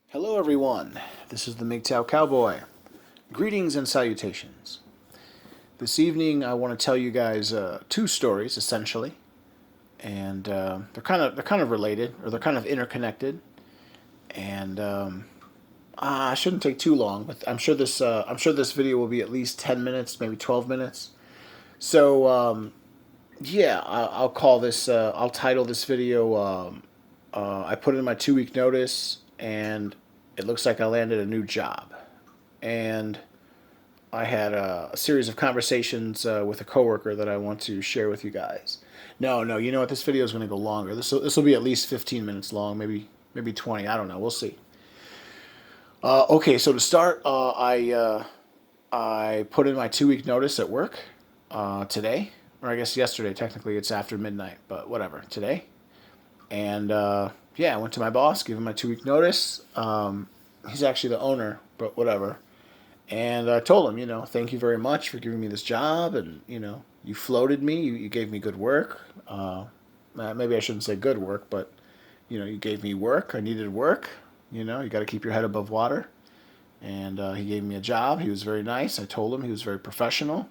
Hello, everyone. This is the MGTOW Cowboy. Greetings and salutations. This evening, I want to tell you guys two stories, essentially, and they're kind of related, or they're kind of interconnected. And I shouldn't take too long, but I'm sure this video will be at least 10 minutes, maybe 12 minutes. So yeah, I'll call this. I'll title this video. I put in my 2 week notice, and it looks like I landed a new job. And I had a series of conversations with a coworker that I want to share with you guys. No, you know what? This video is going to go longer. This will be at least 15 minutes long, maybe 20. I don't know. We'll see. Okay, so to start, I put in my 2 week notice at work today, or I guess yesterday. Technically, it's after midnight, but whatever. Today, and yeah, I went to my boss, gave him my 2 week notice. He's actually the owner, but whatever. And I told him, thank you very much for giving me this job, and you floated me, you gave me good work. Maybe I shouldn't say good work, but you gave me work. I needed work. You got to keep your head above water. And he gave me a job. He was very nice. I told him he was very professional.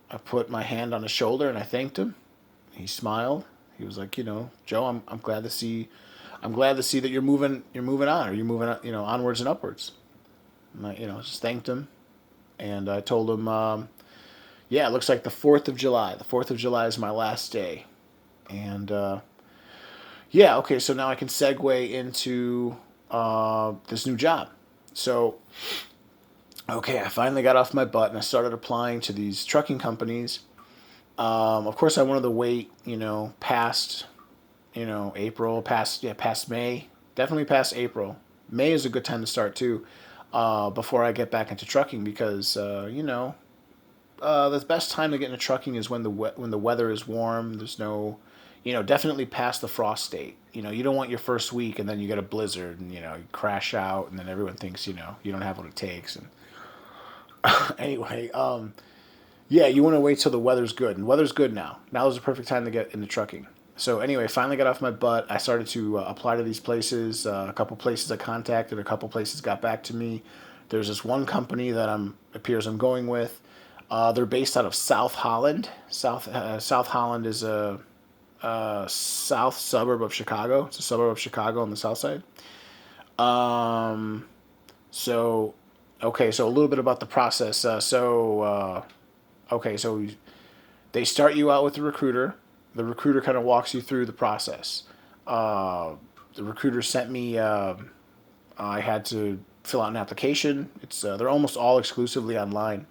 I put my hand on his shoulder and I thanked him. He smiled. He was like, Joe, I'm glad to see, that you're moving on, or you're moving, onwards and upwards. And I, just thanked him, and I told him, yeah, it looks like the 4th of July. The 4th of July is my last day, and yeah, okay. So now I can segue into this new job. So, okay, I finally got off my butt and I started applying to these trucking companies. Of course, I wanted to wait, past, April, past May, definitely past April. May is a good time to start too, before I get back into trucking because, the best time to get into trucking is when when the weather is warm. There's no, definitely past the frost date. You don't want your first week and then you get a blizzard and you crash out and then everyone thinks you don't have what it takes. And anyway, yeah, you want to wait till the weather's good, and weather's good now. Now is the perfect time to get into trucking. So anyway, finally got off my butt. I started to apply to these places. A couple places I contacted, a couple places got back to me. There's this one company that I'm going with. They're based out of South Holland. South Holland is a south suburb of Chicago. It's a suburb of Chicago on the south side. Um, so okay, so a little bit about the process. Okay, so they start you out with a recruiter. The recruiter kind of walks you through the process. Uh, the recruiter sent me. I had to fill out an application. They're almost all exclusively online.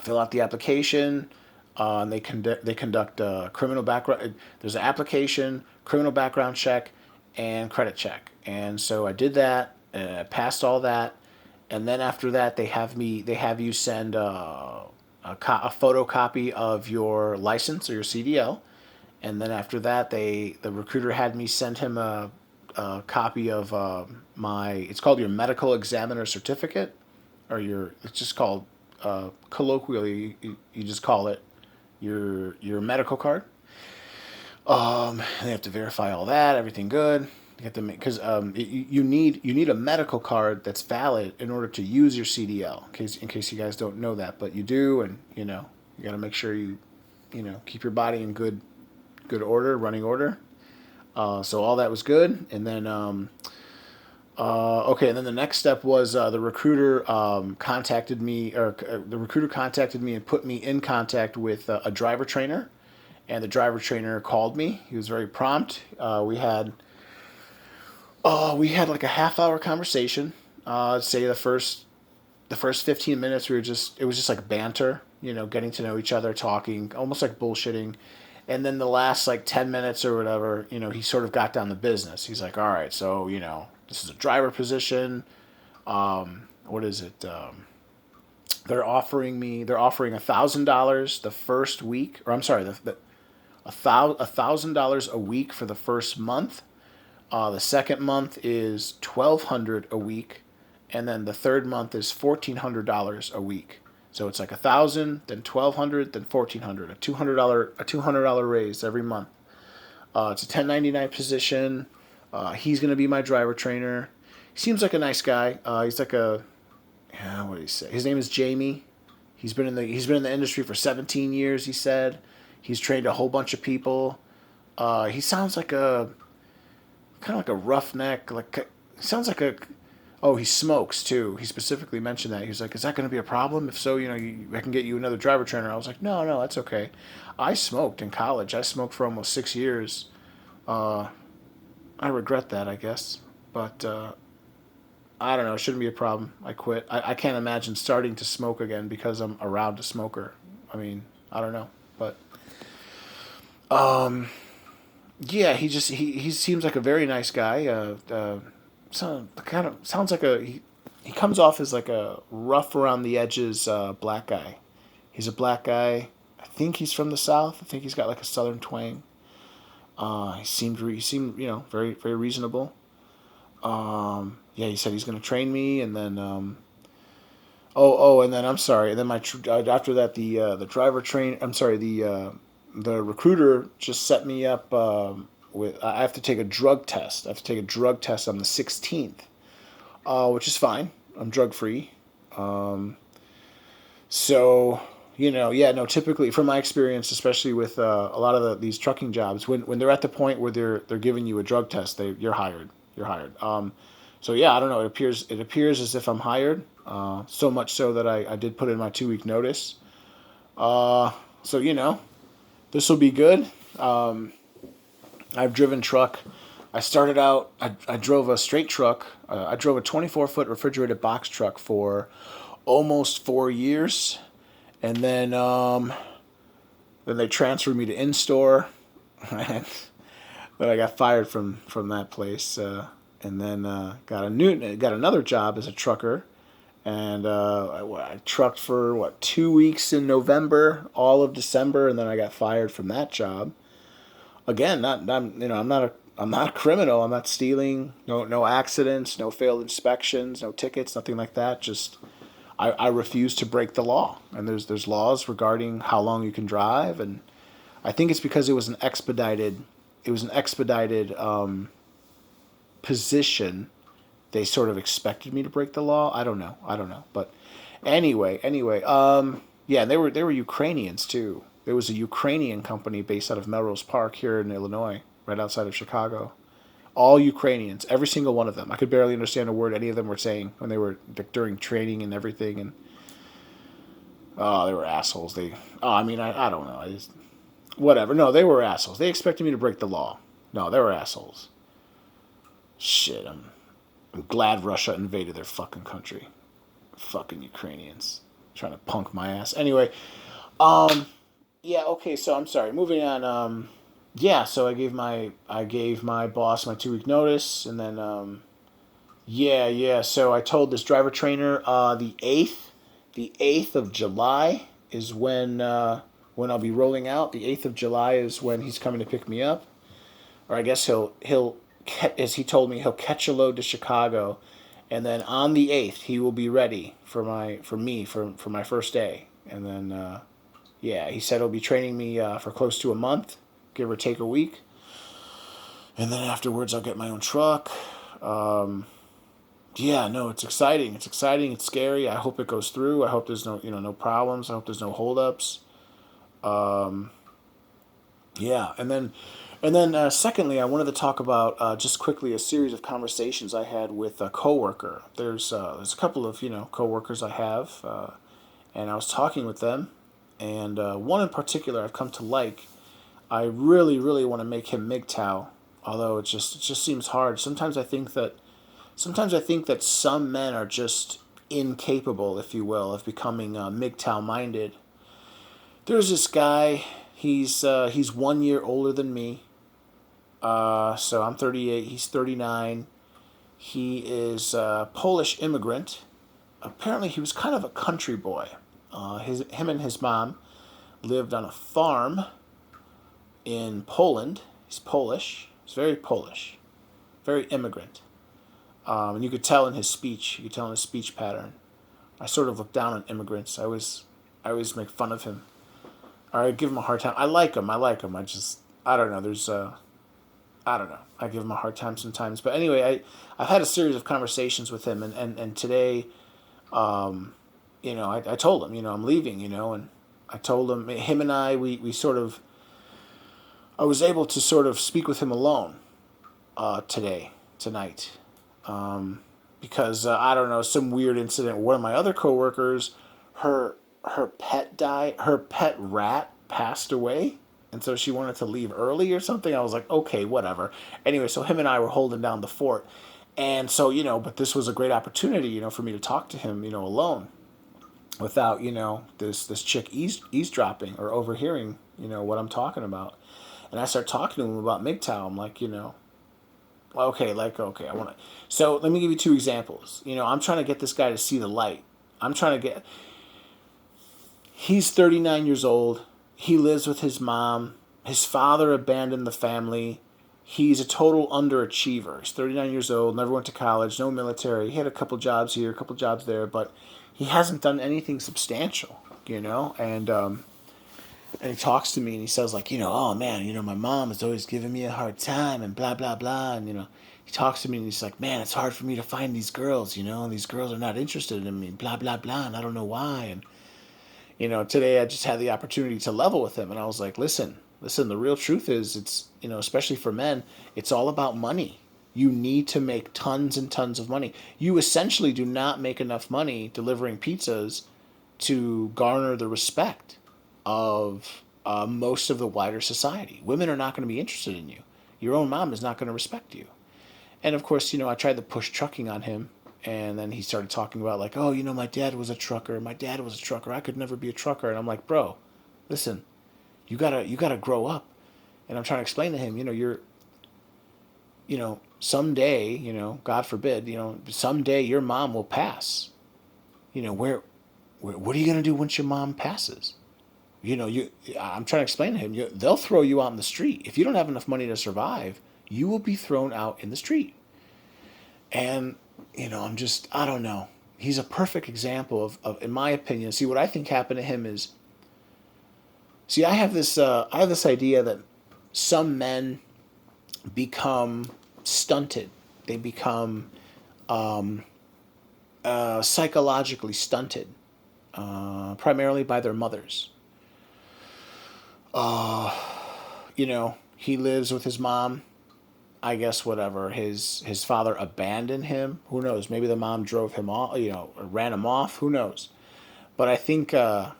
Fill out the application, and they conduct a criminal background. There's an application, criminal background check, and credit check. And so I did that. Passed all that, and then after that they have you send a photocopy of your license or your CDL, and then after that the recruiter had me send him a copy of my, it's called your medical examiner certificate, or it's just called, colloquially you just call it your medical card. They have to verify all that, everything good. You have to make, because you need a medical card that's valid in order to use your CDL. In case you guys don't know that, but you do, and you got to make sure you keep your body in good order, running order. So all that was good, and then okay, and then the next step was the recruiter contacted me, or the recruiter contacted me and put me in contact with a driver trainer, and the driver trainer called me. He was very prompt. We had like a half-hour conversation. I'd say the first 15 minutes it was just like banter, getting to know each other, talking, almost like bullshitting. And then the last like 10 minutes or whatever, he sort of got down to business. He's like, all right, so, this is a driver position. What is it? They're offering $1,000 the first week, or I'm sorry, $1,000 a week for the first month. The second month is 1,200 a week, and then the third month is $1,400 a week. So it's like 1,000, then 1,200, then 1,400. A $200 raise every month. It's a 1099 position. He's going to be my driver trainer. He seems like a nice guy. He's like a, what did he say? His name is Jamie. He's been in the industry for 17 years. He said he's trained a whole bunch of people. He sounds like a kind of like a roughneck. Sounds like a. Oh, he smokes too. He specifically mentioned that. He was like, "Is that going to be a problem? If so, I can get you another driver trainer." I was like, "No, no, that's okay." I smoked in college. I smoked for almost 6 years. Uh, I regret that, I guess, but I don't know. It shouldn't be a problem. I quit. I can't imagine starting to smoke again because I'm around a smoker. I mean, I don't know, but um, yeah, he seems like a very nice guy. Sounds like he comes off as like a rough around the edges black guy. He's a black guy. I think he's from the South. I think he's got like a Southern twang. He seemed very very reasonable. Yeah, he said he's going to train me, and then and then I'm sorry, and then after that the driver train. I'm sorry, the recruiter just set me up with. I have to take a drug test. I have to take a drug test on the 16th, which is fine. I'm drug free. Um, so yeah, no. Typically, from my experience, especially with a lot of these trucking jobs, when they're at the point where they're giving you a drug test, you're hired. You're hired. So yeah, I don't know. It appears as if I'm hired. So much so that I did put in my 2 week notice. So this will be good. I've driven truck. I started out. I drove a straight truck. I drove a 24-foot refrigerated box truck for almost 4 years, and then they transferred me to in store. But I got fired from that place, and then got another job as a trucker, and I trucked for 2 weeks in November, all of December, and then I got fired from that job. Again, I'm not a criminal. I'm not stealing. No accidents, no failed inspections, no tickets, nothing like that. Just I refuse to break the law, and there's laws regarding how long you can drive, and I think it's because it was an expedited position. They sort of expected me to break the law. I don't know. But anyway, yeah, they were Ukrainians too. There was a Ukrainian company based out of Melrose Park here in Illinois, right outside of Chicago. All Ukrainians, every single one of them. I could barely understand a word any of them were saying when they were during training and everything. And oh, they were assholes. I don't know. Whatever. No, they were assholes. They expected me to break the law. No, they were assholes. Shit, I'm glad Russia invaded their fucking country. Fucking Ukrainians. Trying to punk my ass. Anyway, um, yeah, okay, so I'm sorry. Moving on. Yeah, so I gave my boss my 2 week notice, and then yeah. So I told this driver trainer the eighth of July is when I'll be rolling out. The 8th of July is when he's coming to pick me up, or I guess he'll as he told me, he'll catch a load to Chicago, and then on the 8th he will be ready for my first day, and then yeah, he said he'll be training me for close to a month, give or take a week, and then afterwards I'll get my own truck. Um, yeah, no, it's exciting. It's exciting. It's scary. I hope it goes through. I hope there's no problems. I hope there's no holdups. Um, yeah, and then secondly, I wanted to talk about just quickly a series of conversations I had with a coworker. There's a couple of coworkers I have, and I was talking with them, and one in particular I've come to like. I really really want to make him MGTOW, although it just seems hard. Sometimes I think that some men are just incapable, if you will, of becoming MGTOW minded. There's this guy. He's 1 year older than me. So I'm 38. He's 39. He is a Polish immigrant. Apparently, he was kind of a country boy. Him and his mom lived on a farm in Poland. He's Polish. He's very Polish, very immigrant. And you could tell in his speech. You could tell in his speech pattern. I sort of look down on immigrants. I always make fun of him. Or I give him a hard time. I like him. I don't know. I don't know. I give him a hard time sometimes. But anyway, I've had a series of conversations with him, and today, I told him, I'm leaving, and I told him and we sort of, I was able to sort of speak with him alone tonight. Because I don't know, some weird incident. One of my other coworkers, her her pet rat passed away, and so she wanted to leave early or something. I was like, okay, whatever. Anyway, so him and I were holding down the fort, and so but this was a great opportunity, for me to talk to him, alone, without this chick eavesdropping or overhearing, what I'm talking about. And I start talking to him about MGTOW. I'm like, okay, I want to. So let me give you two examples. I'm trying to get this guy to see the light. I'm trying to get. He's 39 years old. He lives with his mom. His father abandoned the family. He's a total underachiever. He's 39 years old, never went to college, no military. He had a couple jobs here, a couple jobs there, but he hasn't done anything substantial, and he talks to me and he says like, oh man, my mom is always giving me a hard time and blah, blah, blah. And, he talks to me and he's like, man, it's hard for me to find these girls, and these girls are not interested in me, blah, blah, blah. And I don't know why. And, today I just had the opportunity to level with him. And I was like, listen, the real truth is it's, especially for men, it's all about money. You need to make tons and tons of money. You essentially do not make enough money delivering pizzas to garner the respect of most of the wider society. Women are not going to be interested in you. Your own mom is not going to respect you. And of course, I tried to push trucking on him, and then he started talking about like, oh, my dad was a trucker. My dad was a trucker. I could never be a trucker. And I'm like, bro, listen, you gotta grow up. And I'm trying to explain to him, you're, someday, God forbid, someday your mom will pass. What are you gonna do once your mom passes? I'm trying to explain to him, they'll throw you out in the street. If you don't have enough money to survive, you will be thrown out in the street. And, I don't know. He's a perfect example of, in my opinion, see, what I think happened to him is, see, I have this idea that some men become stunted. They become psychologically stunted, primarily by their mothers. He lives with his mom. I guess whatever. His father abandoned him. Who knows? Maybe the mom drove him off, or ran him off. Who knows? But I think I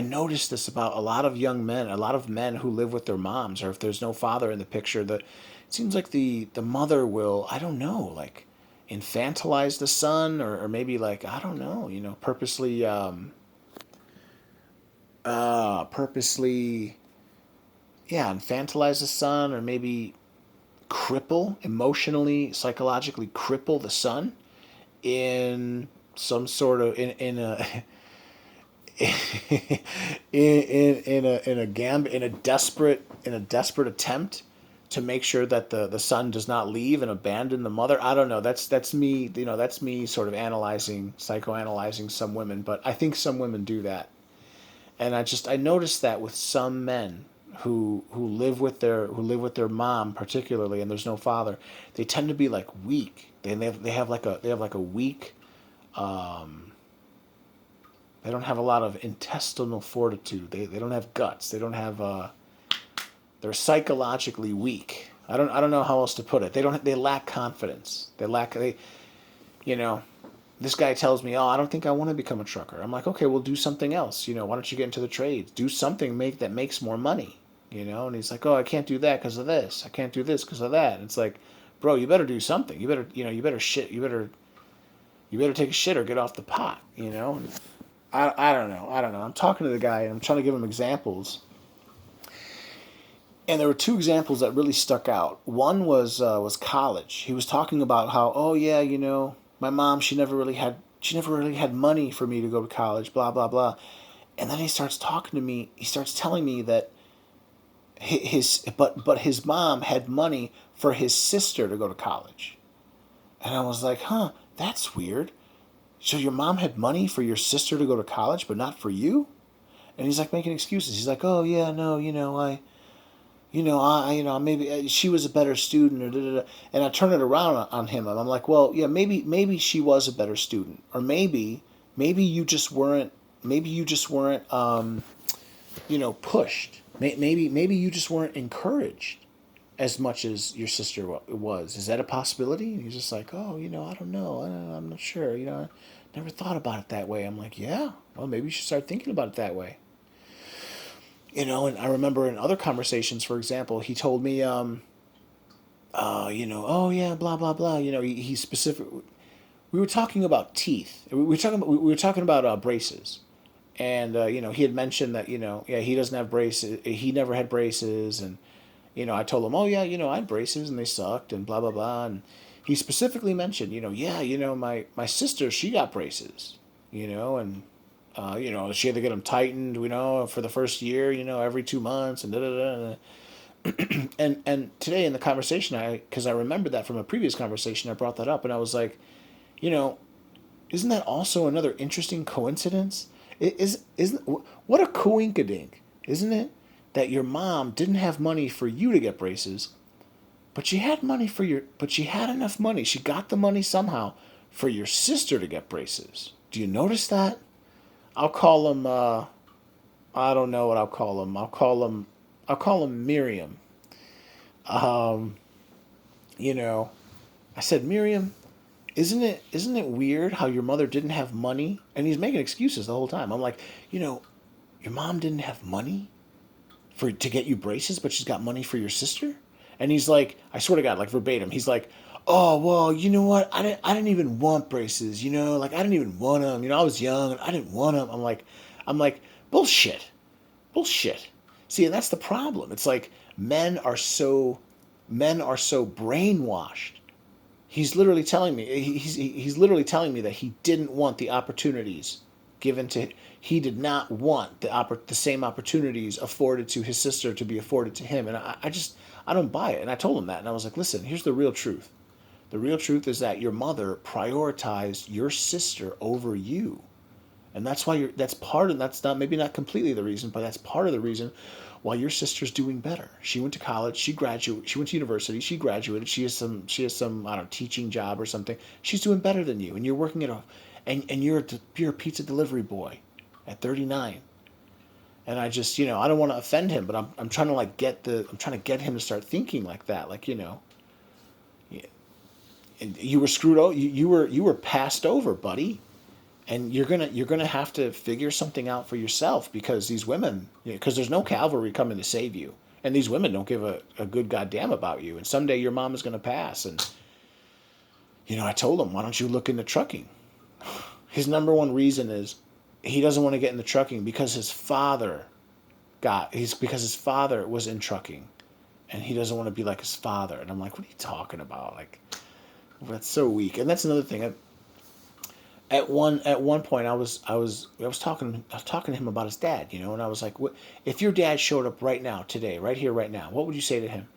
noticed this about a lot of young men, a lot of men who live with their moms, or if there's no father in the picture, that it seems like the mother will, I don't know, like infantilize the son, or maybe like, I don't know, purposely, yeah, infantilize the son, or maybe emotionally, psychologically cripple the son in some sort of in a in a desperate attempt to make sure that the son does not leave and abandon the mother. I don't know. That's me. That's me sort of psychoanalyzing some women. But I think some women do that, and I noticed that with some men who live with their mom particularly, and there's no father. They tend to be like weak. They have like a weak. They don't have a lot of intestinal fortitude. They don't have guts. They don't have. They're psychologically weak. I don't know how else to put it. They lack confidence. This guy tells me, oh, I don't think I want to become a trucker. I'm like, okay, well, do something else. Why don't you get into the trades? Do something that makes more money. And he's like, oh, I can't do that because of this. I can't do this because of that. And it's like, bro, you better do something. You better you better take a shit or get off the pot. I don't know. I'm talking to the guy and I'm trying to give him examples. And there were two examples that really stuck out. One was college. He was talking about how, oh yeah, my mom, she never really had money for me to go to college, blah blah blah. And then he starts talking to me. He starts telling me that his mom had money for his sister to go to college. And I was like, huh, that's weird. So your mom had money for your sister to go to college, but not for you? And he's like making excuses. He's like, oh yeah, no, maybe she was a better student, or da, da, da. And I turn it around on him, and I'm like, well, yeah, maybe she was a better student, or maybe you just weren't, pushed. Maybe you just weren't encouraged as much as your sister was. Is that a possibility? And he's just like, oh, I don't know. I'm not sure. I never thought about it that way. I'm like, yeah, well, maybe you should start thinking about it that way. And I remember in other conversations, for example, he told me, oh yeah, blah blah blah. He specific. We were talking about teeth. We were talking about braces, and he had mentioned that yeah, he doesn't have braces. He never had braces, and I told him, oh yeah, I had braces and they sucked and blah blah blah, and he specifically mentioned, yeah, my sister, she got braces, and she had to get them tightened, for the first year, every 2 months, and da da da. And today in the conversation, because I remembered that from a previous conversation, I brought that up, and I was like, you know, isn't that also another interesting coincidence? Isn't what a coinkydink, isn't it? That your mom didn't have money for you to get braces, but she had enough money. She got the money somehow for your sister to get braces. Do you notice that? I'll call him. I don't know what I'll call him. I'll call him Miriam. Um, you know, I said, Miriam, isn't it weird how your mother didn't have money? And he's making excuses the whole time. I'm like, you know, your mom didn't have money to get you braces, but she's got money for your sister. And he's like, I swear to God, like verbatim, he's like, oh well, you know what? I didn't even want braces. Like I didn't even want them. I was young and I didn't want them. I'm like, bullshit, bullshit. See, and that's the problem. It's like men are so brainwashed. He's literally telling me that he didn't want the opportunities given to he did not want the same opportunities afforded to his sister to be afforded to him, and I don't buy it. And I told him that, and I was like, listen, here's the real truth. The real truth is that your mother prioritized your sister over you. And that's why that's not, maybe not completely the reason, but that's part of the reason why your sister's doing better. She went to college, she went to university, she graduated, she has some I don't know, teaching job or something. She's doing better than you, and you're working and you're a pizza delivery boy at 39. And I just, I don't want to offend him, but I'm trying to I'm trying to get him to start thinking like that, like, you were screwed over, you were passed over, buddy. And you're gonna have to figure something out for yourself, because these women, because there's no cavalry coming to save you, and these women don't give a good goddamn about you, and someday your mom is gonna pass. And I told him, why don't you look into trucking? His number one reason is he doesn't want to get into trucking because because his father was in trucking, and he doesn't want to be like his father. And I'm like, what are you talking about? Like, that's so weak. And that's another thing. At one point I was talking to him about his dad, and I was like, what if your dad showed up right now, today, right here, right now, what would you say to him?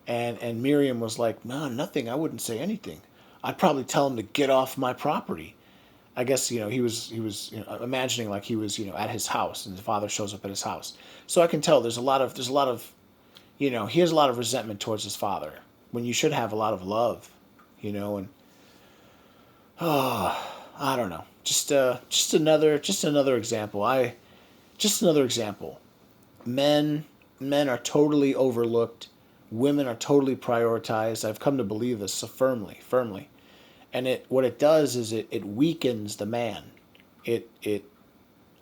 And Miriam was like, no, nothing. I wouldn't say anything. I'd probably tell him to get off my property. I guess he was imagining like he was at his house, and his father shows up at his house. So I can tell there's a lot of he has a lot of resentment towards his father, when you should have a lot of love, and I don't know. Just another example. Just another example. Men men are totally overlooked. Women are totally prioritized. I've come to believe this so firmly. And what it does is it weakens the man. It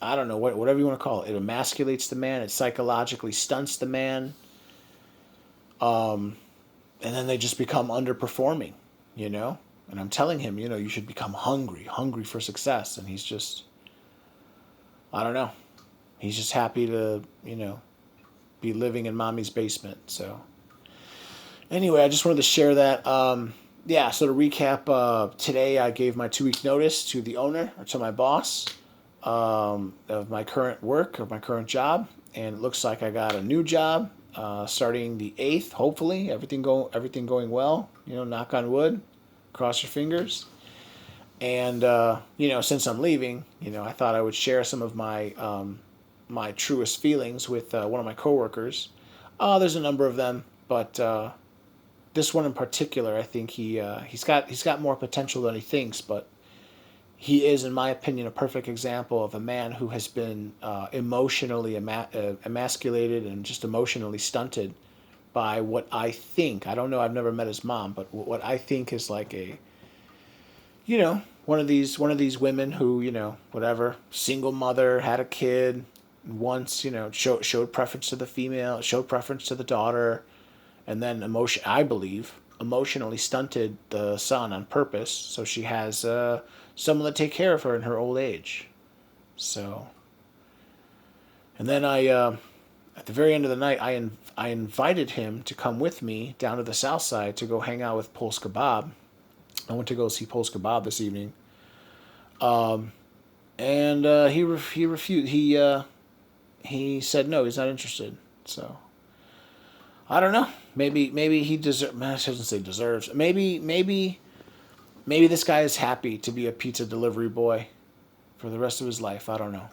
I don't know, whatever you want to call it. It emasculates the man. It psychologically stunts the man. And then they just become underperforming, you know? And I'm telling him, you should become hungry for success. And he's just, I don't know. He's just happy to, be living in mommy's basement. So anyway, I just wanted to share that. Yeah, so to recap, today I gave my 2-week notice to the owner, or to my boss, of my current work, of my current job. And it looks like I got a new job starting the 8th, hopefully. Everything going well, knock on wood. Cross your fingers. And since I'm leaving, I thought I would share some of my my truest feelings with one of my coworkers. There's a number of them, but this one in particular, I think he's got more potential than he thinks. But he is, in my opinion, a perfect example of a man who has been emotionally emasculated and just emotionally stunted by what I think. I don't know. I've never met his mom, but what I think is like a, one of these women who, whatever, single mother, had a kid, once, showed preference to the female, showed preference to the daughter, and then I believe, emotionally stunted the son on purpose, so she has someone to take care of her in her old age. So, and then at the very end of the night, I invited him to come with me down to the south side to go hang out with Pulse Kebab. I went to go see Pulse Kebab this evening, and he refused. He said no, he's not interested. So I don't know. Maybe he deserves. I shouldn't say deserves. Maybe this guy is happy to be a pizza delivery boy for the rest of his life. I don't know.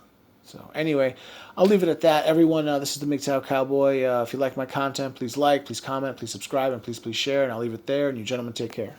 So anyway, I'll leave it at that. Everyone, this is the MGTOW Cowboy. If you like my content, please like, please comment, please subscribe, and please share. And I'll leave it there. And you gentlemen, take care.